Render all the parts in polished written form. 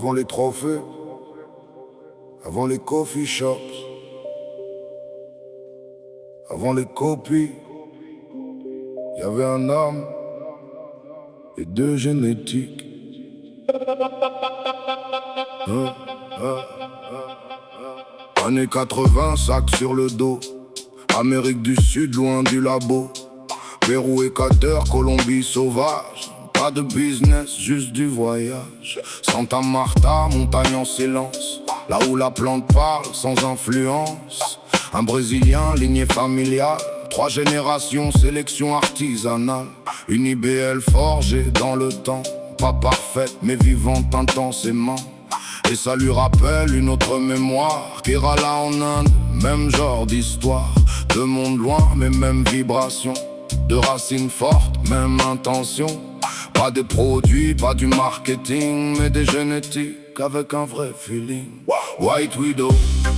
Avant les trophées, avant les coffee shops, avant les copies, y avait un homme et deux génétiques. Années 80, sac sur le dos. Amérique du Sud, loin du labo. Pérou, Équateur, Colombie sauvage. Pas de business, juste du voyage. Santa Marta, montagne en silence. Là où la plante parle, sans influence. Un Brésilien, lignée familiale. 3 générations, sélection artisanale. Une IBL forgée dans le temps. Pas parfaite, mais vivante intensément. Et ça lui rappelle une autre mémoire. Kerala en Inde, même genre d'histoire. De monde loin, mais même vibration. De racines fortes, même intention. Pas des produits, pas du marketing, mais des génétiques avec un vrai feeling. White Widow,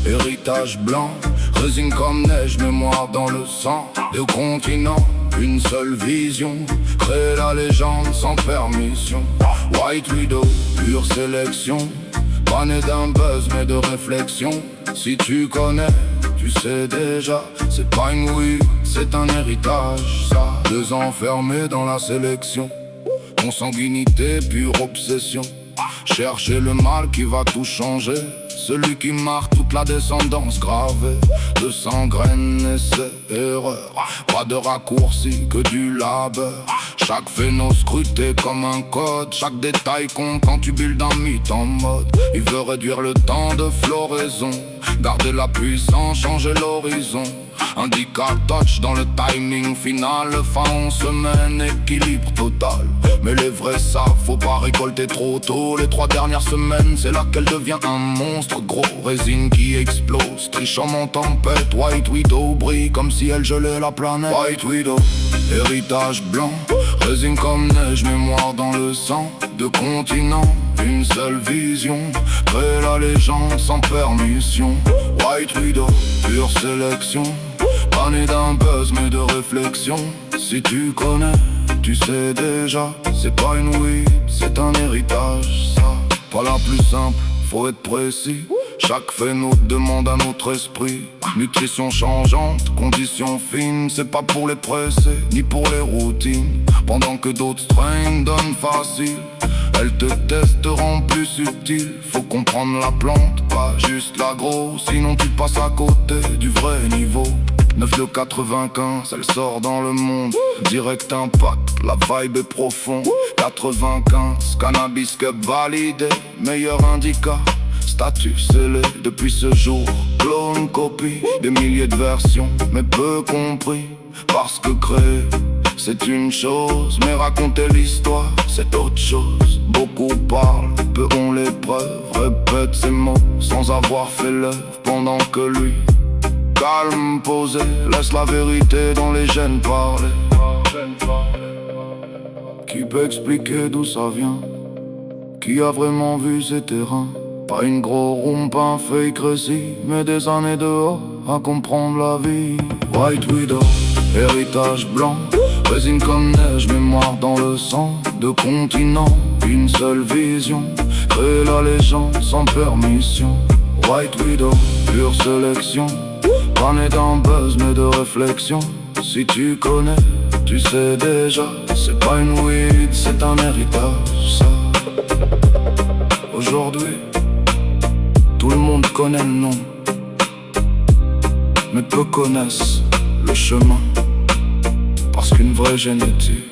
héritage blanc. Résine comme neige, mémoire dans le sang. 2 continents, une seule vision. Créer la légende sans permission. White Widow, pure sélection. Pas né d'un buzz mais de réflexion. Si tu connais, tu sais déjà. C'est pas une weed, c'est un héritage ça. 2 ans enfermés dans la sélection. Consanguinité, pure obsession. Chercher le mal qui va tout changer. Celui qui marque toute la descendance gravée. 200 graines, essais, erreurs. Pas de raccourci, que du labeur. Chaque phéno scruté comme un code. Chaque détail compte quand tu builds un mythe en mode. Il veut réduire le temps de floraison. Garder la puissance, changer l'horizon. Handicap touch dans le timing final. Fin en semaine, équilibre total. Mais les vrais savent, faut pas récolter trop tôt. Les 3 dernières semaines, c'est là qu'elle devient un monstre gros. Résine qui explose, trichant en tempête. White Widow brille comme si elle gelait la planète. White Widow, héritage blanc. Résine comme neige, mémoire dans le sang. 2 continents, une seule vision. Créer la légende sans permission. White Widow, pure sélection. Pas né d'un buzz mais de réflexion. Si tu connais, tu sais déjà. C'est pas une weed, c'est un héritage ça. Pas la plus simple, faut être précis. Chaque phéno demande un autre esprit. Nutrition changeante, conditions fines. C'est pas pour les pressés, ni pour les routines. Pendant que d'autres strains donnent facile. Elles te testeront plus subtil. Faut comprendre la plante, pas juste l'agro. Sinon tu passes à côté du vrai niveau. 9 de 95, elle sort dans le monde. Direct impact, la vibe est profonde. 95, cannabis cup validé. Meilleur indica, statut scellé depuis ce jour. Clone, copie, des milliers de versions, mais peu compris. Parce que créer, c'est une chose, mais raconter l'histoire, c'est autre chose. Beaucoup parlent, peu ont les preuves. Répète ces mots sans avoir fait l'œuvre. Pendant que lui, calme, posé, laisse la vérité dans les gènes parler. Qui peut expliquer d'où ça vient? Qui a vraiment vu ces terrains? Pas une gros room, pas un fake récit, mais des années dehors à comprendre la vie. White Widow, héritage blanc. Résine comme neige, mémoire dans le sang. 2 continents, une seule vision. Créer la légende sans permission. White Widow, pure sélection. Pas né d'un buzz mais de réflexion. Si tu connais, tu sais déjà. C'est pas une weed, c'est un héritage ça. Aujourd'hui, tout le monde connaît le nom, mais peu connaissent le chemin. Parce qu'une vraie génétique